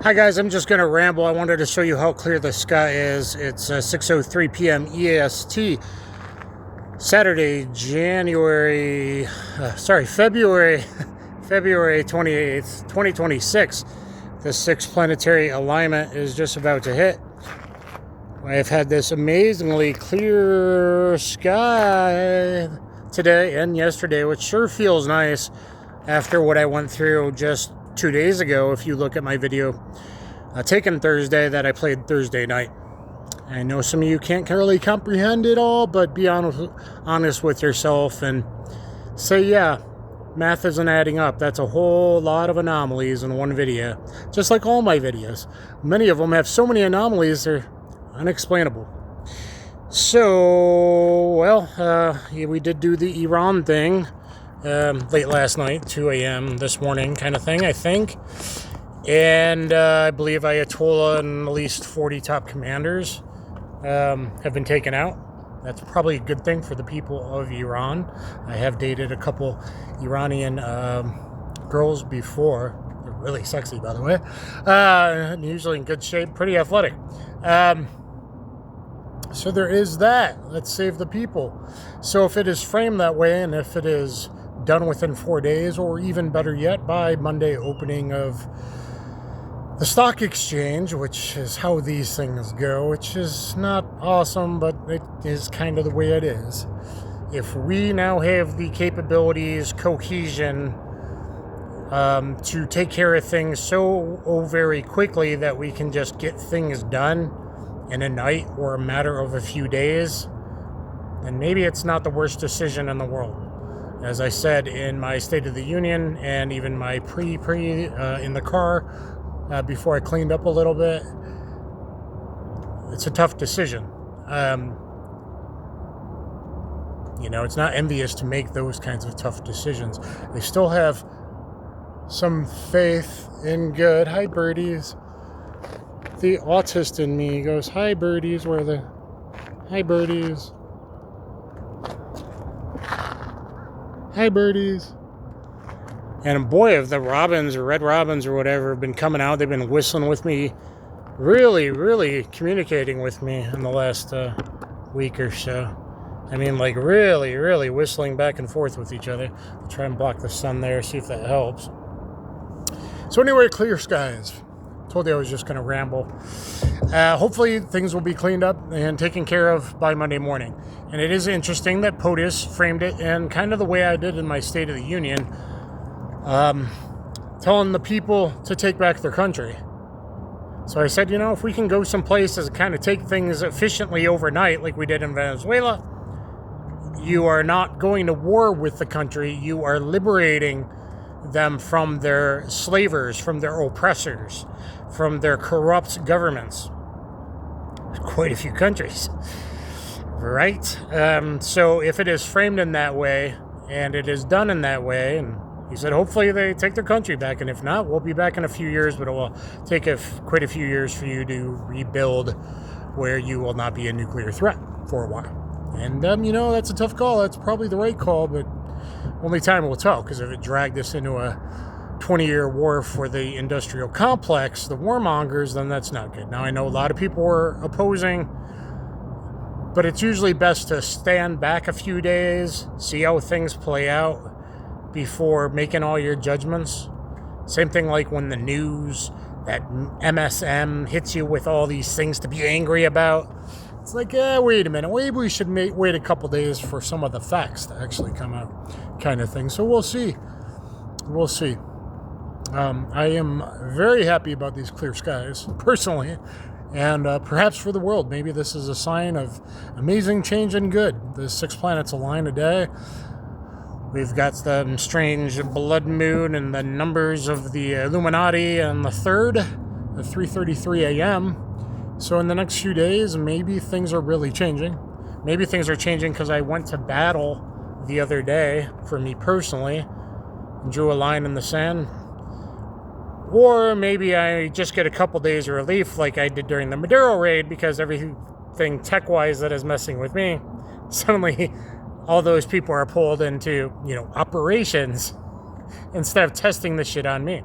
Hi guys, I'm just going to ramble. I wanted to show you how clear the sky is. It's 6:03 p.m. EST, Saturday, February February 28th, 2026. The sixth planetary alignment is just about to hit. I've had this amazingly clear sky today and yesterday, which sure feels nice after what I went through just 2 days ago. If you look at my video taken Thursday that I played Thursday night, I know some of you can't really comprehend it all, but be honest with yourself and say, yeah, math isn't adding up. That's a whole lot of anomalies in one video, just like all my videos. Many of them have so many anomalies they're unexplainable. So, well, we did do the Iran thing late last night, 2 a.m. this morning kind of thing, I think. And I believe Ayatollah and at least 40 top commanders have been taken out. That's probably a good thing for the people of Iran. I have dated a couple Iranian girls before. They're really sexy, by the way. Usually in good shape, pretty athletic. So there is that. Let's save the people. So if it is framed that way, and if it is done within 4 days, or even better yet, by Monday opening of the stock exchange, which is how these things go, which is not awesome, but it is kind of the way it is. If we now have the capabilities, cohesion, to take care of things so very quickly that we can just get things done in a night or a matter of a few days, then maybe it's not the worst decision in the world. As I said in my State of the Union and even my in the car before I cleaned up a little bit, it's a tough decision. It's not envious to make those kinds of tough decisions. I still have some faith in good. Hi, birdies. The autist in me goes, hi, birdies. Where are the... Hi, birdies. Hi, birdies. And boy, if the robins or red robins or whatever have been coming out, they've been whistling with me, really, really communicating with me in the last week or so. I mean, like really, really whistling back and forth with each other. I'll try and block the sun there, see if that helps. So anyway, clear skies. Told you I was just going to ramble. Hopefully things will be cleaned up and taken care of by Monday morning. And it is interesting that POTUS framed it in kind of the way I did in my State of the Union, telling the people to take back their country. So I said, if we can go some places and kind of take things efficiently overnight like we did in Venezuela, you are not going to war with the country. You are liberating them from their slavers, from their oppressors, from their corrupt governments. Quite a few countries, right? So if it is framed in that way, and it is done in that way, and he said hopefully they take their country back, and if not, we'll be back in a few years, but it will take quite a few years for you to rebuild where you will not be a nuclear threat for a while. And, that's a tough call. That's probably the right call, but only time will tell, because if it dragged us into a 20-year war for the industrial complex, the warmongers, then that's not good. Now, I know a lot of people were opposing, but it's usually best to stand back a few days, see how things play out before making all your judgments. Same thing like when the news, that MSM hits you with all these things to be angry about. It's like, wait a minute, maybe we should wait a couple days for some of the facts to actually come out, kind of thing. So we'll see. We'll see. I am very happy about these clear skies, personally, and perhaps for the world. Maybe this is a sign of amazing change and good. The 6 planets align a day. We've got the strange blood moon and the numbers of the Illuminati and the 3rd, at 3:33 a.m., so in the next few days, maybe things are really changing. Maybe things are changing because I went to battle the other day, for me personally, and drew a line in the sand. Or maybe I just get a couple days of relief like I did during the Maduro raid, because everything tech-wise that is messing with me, suddenly all those people are pulled into, operations instead of testing the shit on me.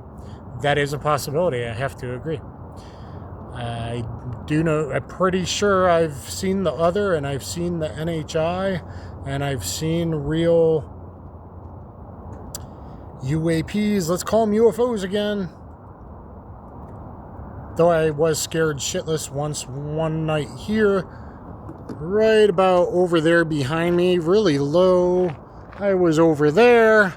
that is a possibility. I have to agree. I do know, I'm pretty sure I've seen the other, and I've seen the NHI, and I've seen real UAPs. Let's call them UFOs again. Though I was scared shitless once one night here, right about over there behind me, really low. I was over there.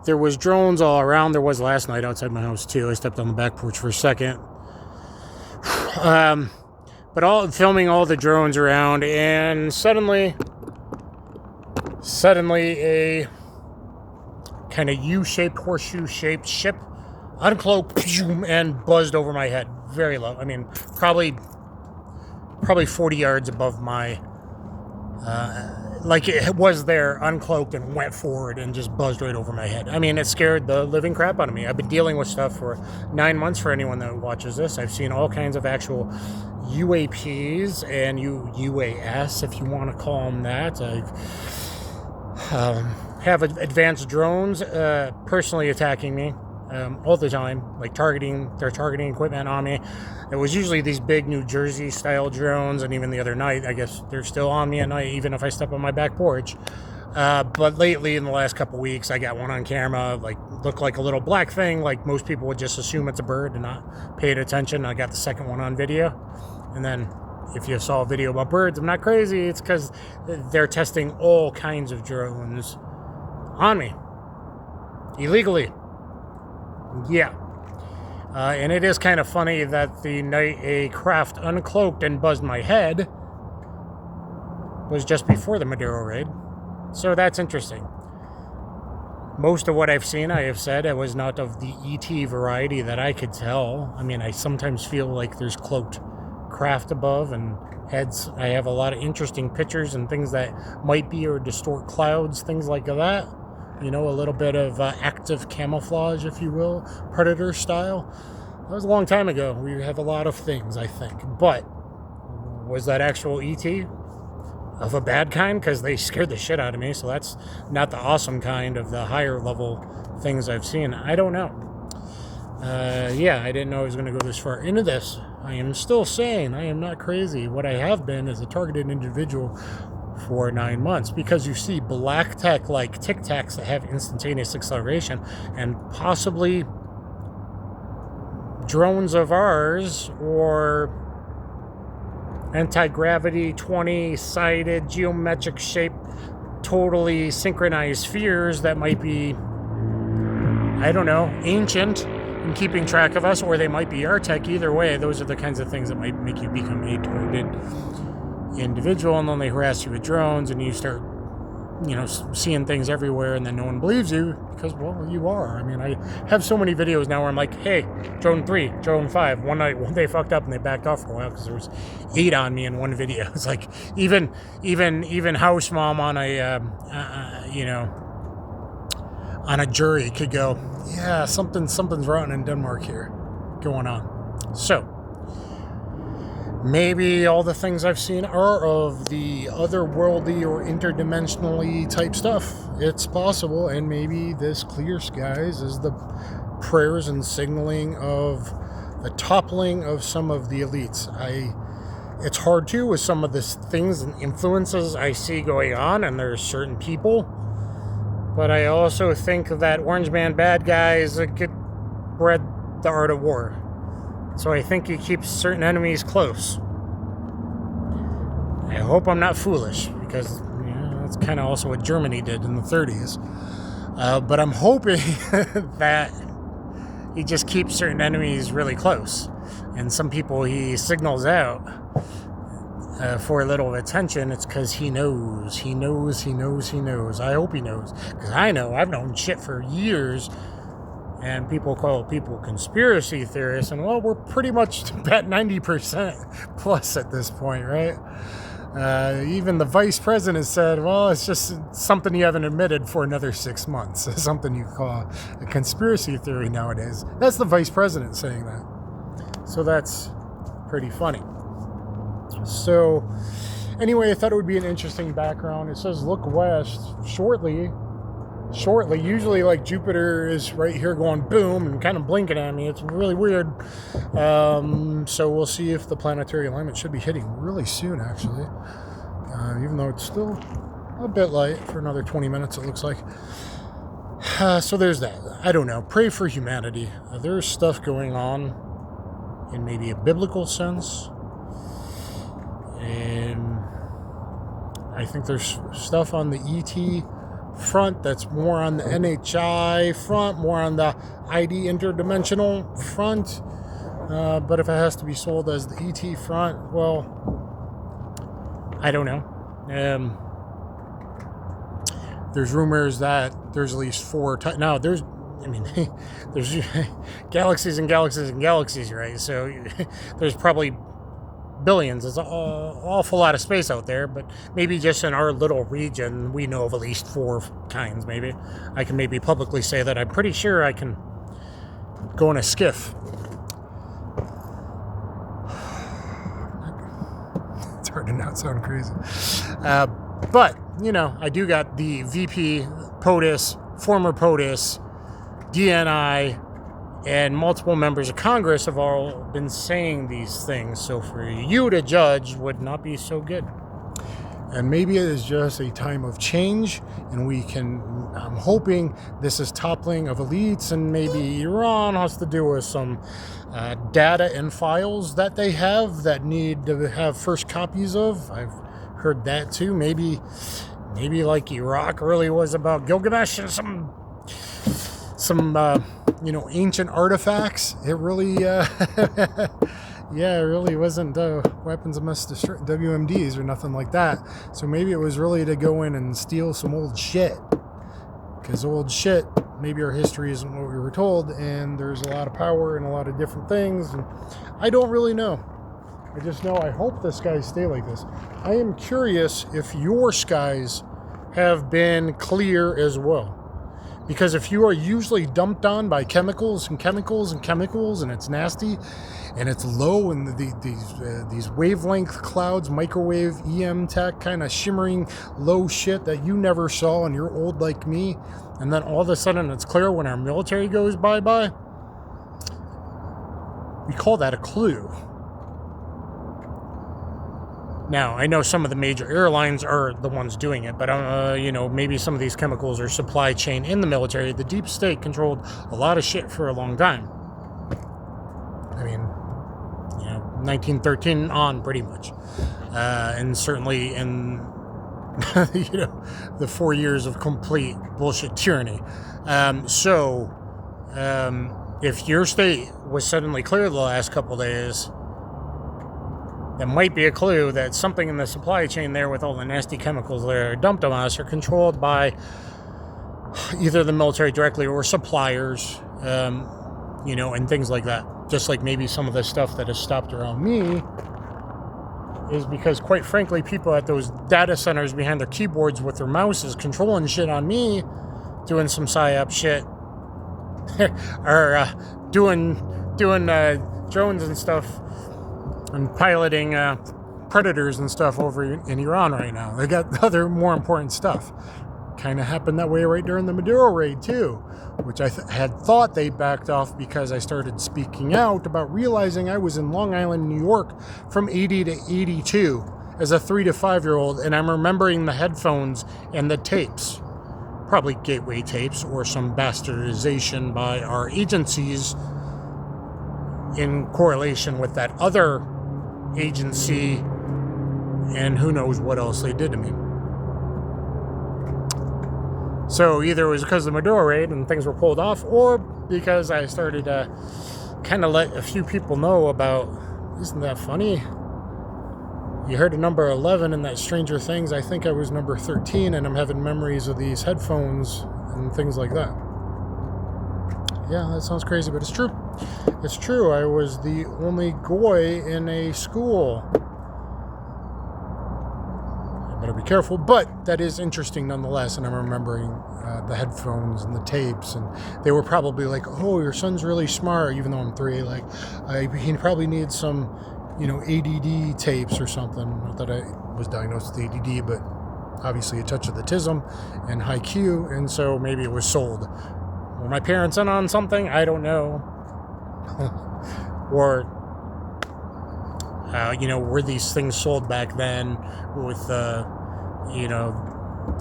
There was drones all around. There was last night outside my house too. I stepped on the back porch for a second. But filming all the drones around, and suddenly a kind of U-shaped, horseshoe-shaped ship uncloaked and buzzed over my head, very low. I mean, probably 40 yards above my, like it was there, uncloaked, and went forward and just buzzed right over my head. I mean, it scared the living crap out of me. I've been dealing with stuff for 9 months. For anyone that watches this, I've seen all kinds of actual UAPs and UAS, if you want to call them that. I have advanced drones personally attacking me all the time, like their targeting equipment on me. It was usually these big New Jersey style drones, and even the other night, I guess they're still on me at night, even if I step on my back porch. But lately, in the last couple weeks, I got one on camera, like looked like a little black thing, like most people would just assume it's a bird and not pay attention. I got the second one on video, and then if you saw a video about birds, I'm not crazy. It's because they're testing all kinds of drones on me illegally. Yeah. And it is kind of funny that the night a craft uncloaked and buzzed my head was just before the Maduro raid. So that's interesting. Most of what I've seen, I have said, it was not of the ET variety that I could tell. I mean, I sometimes feel like there's cloaked craft above and heads. I have a lot of interesting pictures and things that might be or distort clouds, things like that. You know, a little bit of active camouflage, if you will, Predator style. That was a long time ago. We have a lot of things, I think. But was that actual ET of a bad kind? Because they scared the shit out of me. So that's not the awesome kind of the higher level things I've seen. I don't know. Yeah, I didn't know I was going to go this far into this. I am still sane. I am not crazy. What I have been is a targeted individual for 9 months, because you see black tech like Tic Tacs that have instantaneous acceleration, and possibly drones of ours or anti-gravity 20-sided geometric shape totally synchronized spheres that might be, I don't know, ancient and keeping track of us, or they might be our tech. Either way, those are the kinds of things that might make you become a targeted individual, and then they harass you with drones, and you start, you know, seeing things everywhere, and then no one believes you because, well, you are. I mean, I have so many videos now where I'm like, hey, drone 3, drone 5. One night, they fucked up and they backed off for a while because there was 8 on me in one video. It's like even house mom on a you know, on a jury could go, yeah, something's rotten in Denmark here going on. So maybe all the things I've seen are of the otherworldly or interdimensionally type stuff. It's possible, and maybe this clear skies is the prayers and signaling of the toppling of some of the elites. It's hard too with some of the things and influences I see going on, and there's certain people. But I also think that Orange Man bad guys get bred the art of war. So I think he keeps certain enemies close. I hope I'm not foolish, because that's kind of also what Germany did in the 30s. But I'm hoping that he just keeps certain enemies really close. And some people he signals out for a little attention. It's because he knows. He knows. I hope he knows. Because I know. I've known shit for years. And people call people conspiracy theorists, and well, we're pretty much at 90% plus at this point, right? Even the vice president said, well, it's just something you haven't admitted for another 6 months. It's something you call a conspiracy theory nowadays. That's the vice president saying that. So that's pretty funny. So anyway, I thought it would be an interesting background. It says, look west shortly. shortly. Usually, like, Jupiter is right here going boom and kind of blinking at me. It's really weird. So we'll see if the planetary alignment should be hitting really soon, actually. Even though it's still a bit light for another 20 minutes, it looks like. So there's that. I don't know. Pray for humanity. There's stuff going on in maybe a biblical sense. And I think there's stuff on the ET front that's more on the NHI front, more on the ID interdimensional front. But if it has to be sold as the ET front, well, I don't know. There's rumors that there's at least 4 now there's galaxies and galaxies and galaxies, right? So there's probably billions. There's an awful lot of space out there, but maybe just in our little region we know of at least 4 kinds. Maybe I can maybe publicly say that I'm pretty sure I can go in a skiff. It's hard to not sound crazy. But, I do got the VP, POTUS, former POTUS, DNI, and multiple members of Congress have all been saying these things. So for you to judge would not be so good. And maybe it is just a time of change, and I'm hoping this is toppling of elites, and maybe Iran has to do with some data and files that they have that need to have first copies of. I've heard that too. Maybe like Iraq really was about Gilgamesh and some ancient artifacts. It really it really wasn't weapons of mass destruction, WMDs or nothing like that. So maybe it was really to go in and steal some old shit, because old shit, maybe our history isn't what we were told, and there's a lot of power and a lot of different things, and I don't really know. I just know I hope the skies stay like this. I am curious if your skies have been clear as well. Because if you are usually dumped on by chemicals, and it's nasty, and it's low, and these wavelength clouds, microwave, EM tech, kind of shimmering low shit that you never saw, and you're old like me, and then all of a sudden it's clear when our military goes bye-bye, we call that a clue. Now, I know some of the major airlines are the ones doing it, but, maybe some of these chemicals are supply chain in the military. The deep state controlled a lot of shit for a long time. 1913 on, pretty much. And certainly in, the 4 years of complete bullshit tyranny. If your state was suddenly clear the last couple days, that might be a clue that something in the supply chain there with all the nasty chemicals that are dumped on us are controlled by either the military directly or suppliers, and things like that. Just like maybe some of the stuff that has stopped around me is because, quite frankly, people at those data centers behind their keyboards with their mouses controlling shit on me, doing some psyop shit, or doing drones and stuff, and piloting predators and stuff over in Iran right now. They got other more important stuff. Kind of happened that way right during the Maduro raid too, which I had thought they backed off because I started speaking out about realizing I was in Long Island, New York from 80 to 82 as a 3 to 5-year-old, and I'm remembering the headphones and the tapes, probably gateway tapes or some bastardization by our agencies in correlation with that other agency, and who knows what else they did to me. So either it was because of the Maduro raid and things were pulled off, or because I started to kind of let a few people know about, isn't that funny? You heard a number 11 in that Stranger Things. I think I was number 13, and I'm having memories of these headphones and things like that. Yeah, that sounds crazy, but it's true. It's true. I was the only goy in a school. I better be careful, but that is interesting nonetheless, and I'm remembering the headphones and the tapes, and they were probably like, oh, your son's really smart, even though I'm 3. Like, he probably needs some, ADD tapes or something. Not that I was diagnosed with ADD, but obviously a touch of the tism and high Q, and so maybe it was sold. Were my parents in on something? I don't know. Or, were these things sold back then with,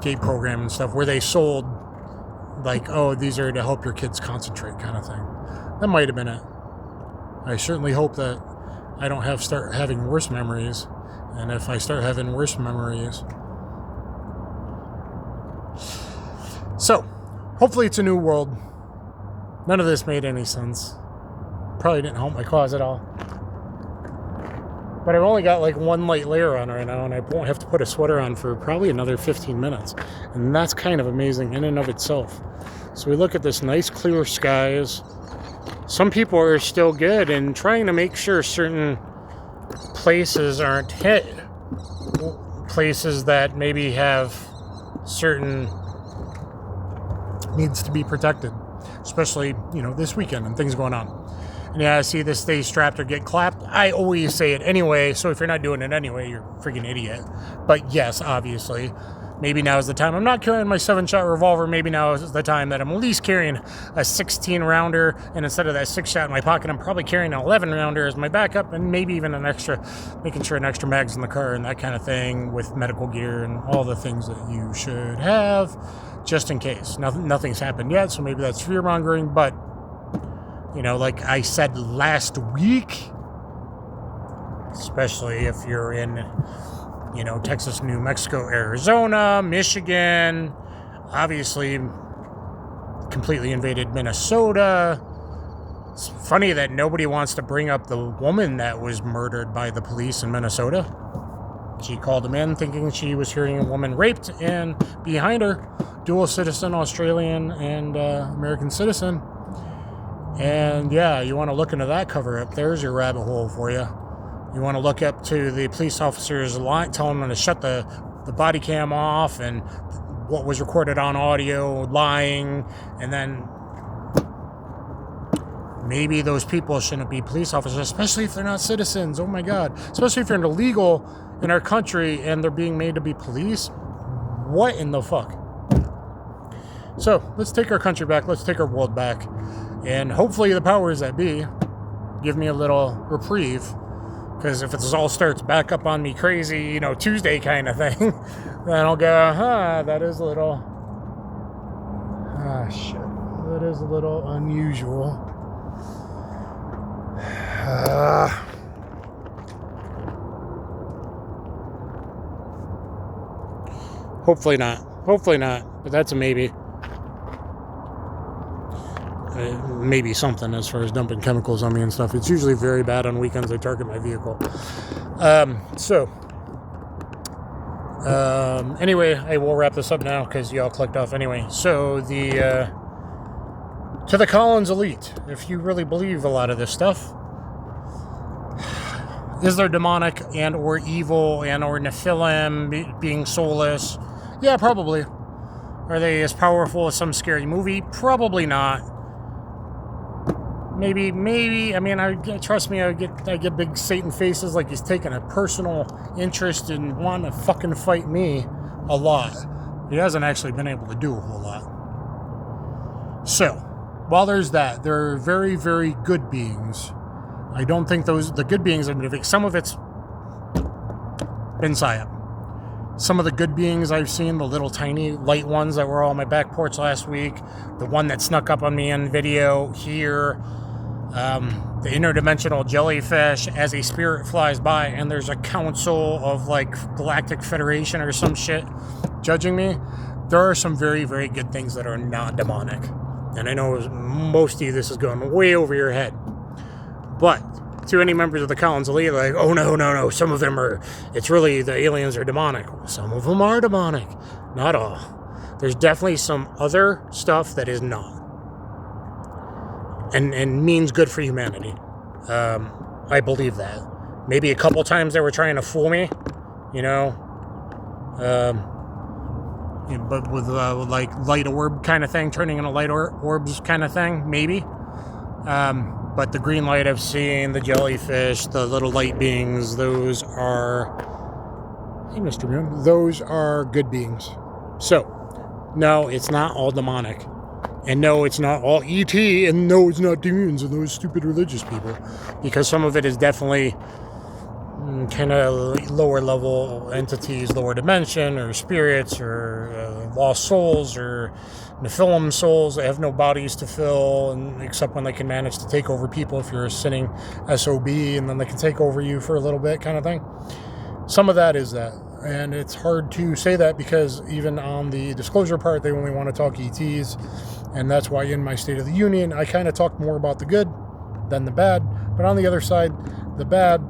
gate program and stuff? Were they sold like, oh, these are to help your kids concentrate kind of thing? That might have been it. I certainly hope that I don't start having worse memories. And if I start having worse memories... So, hopefully it's a new world. None of this made any sense. Probably didn't help my cause at all. But I've only got like one light layer on right now, and I won't have to put a sweater on for probably another 15 minutes. And that's kind of amazing in and of itself. So we look at this nice clear skies. Some people are still good and trying to make sure certain places aren't hit. Places that maybe have certain needs to be protected, especially, this weekend and things going on. And yeah, I see this stay strapped or get clapped. I always say it anyway, so if you're not doing it anyway, you're a freaking idiot. But yes, obviously, maybe now is the time. I'm not carrying my 7-shot revolver. Maybe now is the time that I'm at least carrying a 16-rounder, and instead of that 6-shot in my pocket, I'm probably carrying an 11-rounder as my backup, and maybe even making sure an extra mag's in the car and that kind of thing, with medical gear and all the things that you should have, just in case. Nothing's happened yet, so maybe that's fear-mongering, but, like I said last week, especially if you're in, Texas, New Mexico, Arizona, Michigan, obviously completely invaded Minnesota. It's funny that nobody wants to bring up the woman that was murdered by the police in Minnesota. She called them in thinking she was hearing a woman raped, and behind her, dual citizen, Australian and American citizen. And yeah, you want to look into that cover up. There's your rabbit hole for you. You want to look up to the police officers telling them to shut the body cam off, and what was recorded on audio, lying, and then maybe those people shouldn't be police officers, especially if they're not citizens. Oh my God. Especially if you're illegal in our country and they're being made to be police. What in the fuck? So let's take our country back. Let's take our world back. And hopefully the powers that be give me a little reprieve. Because if this all starts back up on me crazy, Tuesday kind of thing, then I'll go, that is a little... shit. That is a little unusual. Hopefully not, but that's a maybe. Maybe something as far as dumping chemicals on me and stuff. It's usually very bad on weekends. I target my vehicle. Anyway, I will wrap this up now because y'all clicked off anyway. So to the Collins elite, if you really believe a lot of this stuff, is there demonic and or evil and or Nephilim being soulless? Yeah, probably. Are they as powerful as some scary movie? Probably not. Maybe. I mean, trust me, I get big Satan faces like he's taking a personal interest in wanting to fucking fight me a lot. He hasn't actually been able to do a whole lot. So, while there's that, there are very, very good beings. I don't think the good beings have been... Some of it's been psyop. Some of the good beings I've seen, the little tiny light ones that were all on my back porch last week, the one that snuck up on me in video here, the interdimensional jellyfish as a spirit flies by and there's a council of like Galactic Federation or some shit judging me. There are some very, very good things that are not demonic. And I know most of you, this is going way over your head. But to any members of the Collins Elite, like, oh no, some of them are, it's really the aliens are demonic. Some of them are demonic. Not all. There's definitely some other stuff that is not. And means good for humanity. I believe that. Maybe a couple times they were trying to fool me, but with like light orb kind of thing, turning into light orbs kind of thing, maybe. But the green light I've seen, the jellyfish, the little light beings, those are Hey, Mr. Moon. Those are good beings. So, no, it's not all demonic. And no, it's not all ET, and no, it's not demons and those stupid religious people. Because some of it is definitely kind of lower level entities, lower dimension, or spirits, or lost souls, or Nephilim souls that have no bodies to fill, and except when they can manage to take over people if you're a sinning SOB, and then they can take over you for a little bit kind of thing. Some of that is that. And it's hard to say that because even on the disclosure part, they only want to talk ETs. And that's why in my State of the Union, I kind of talk more about the good than the bad. But on the other side, the bad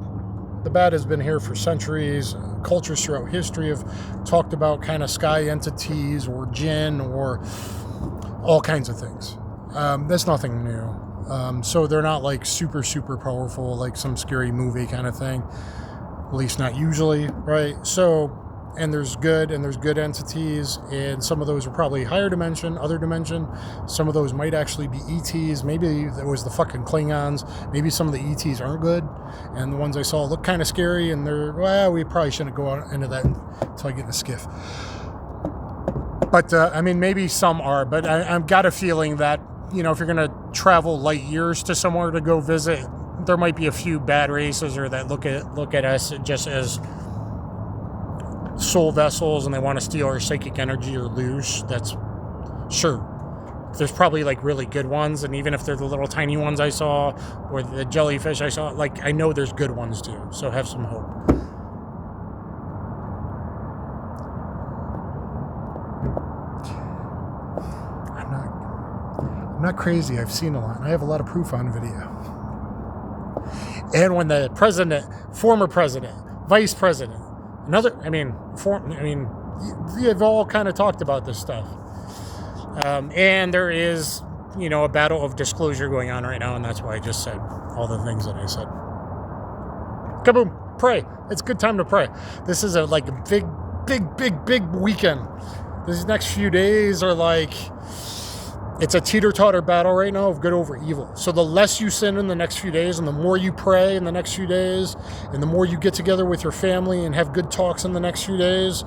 has been here for centuries. Cultures throughout history have talked about kind of sky entities or jinn or all kinds of things. That's nothing new. So they're not like super, super powerful, like some scary movie kind of thing. At least not usually, right? So, and there's good entities, and some of those are probably higher dimension, other dimension. Some of those might actually be ETs. Maybe it was the fucking Klingons. Maybe some of the ETs aren't good, and the ones I saw look kind of scary, and we probably shouldn't go out into that until I get in a skiff. But, I mean, maybe some are, but I've got a feeling that, you know, if you're going to travel light years to somewhere to go visit, there might be a few bad races or that look at us just as soul vessels and they want to steal our psychic energy or lose. That's sure. There's probably like really good ones, and even if they're the little tiny ones I saw or the jellyfish I saw, like I know there's good ones too. So have some hope. I'm not crazy. I've seen a lot. I have a lot of proof on video. And when the president, former president, vice president, they've all kind of talked about this stuff. And there is, you know, a battle of disclosure going on right now, and that's why I just said all the things that I said. Kaboom! Pray. It's a good time to pray. This is a big weekend. These next few days are like... It's a teeter-totter battle right now of good over evil. So the less you sin in the next few days and the more you pray in the next few days and the more you get together with your family and have good talks in the next few days,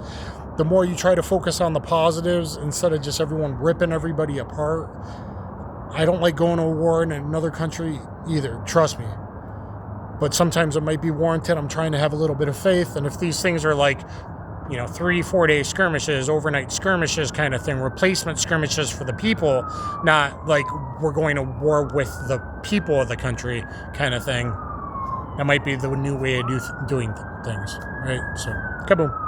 the more you try to focus on the positives instead of just everyone ripping everybody apart. I don't like going to a war in another country either, trust me. But sometimes it might be warranted. I'm trying to have a little bit of faith. And if these things are like, you know, 3-4 day skirmishes, overnight skirmishes kind of thing, replacement skirmishes for the people, not like we're going to war with the people of the country kind of thing. That might be the new way of doing things, right? So, kaboom.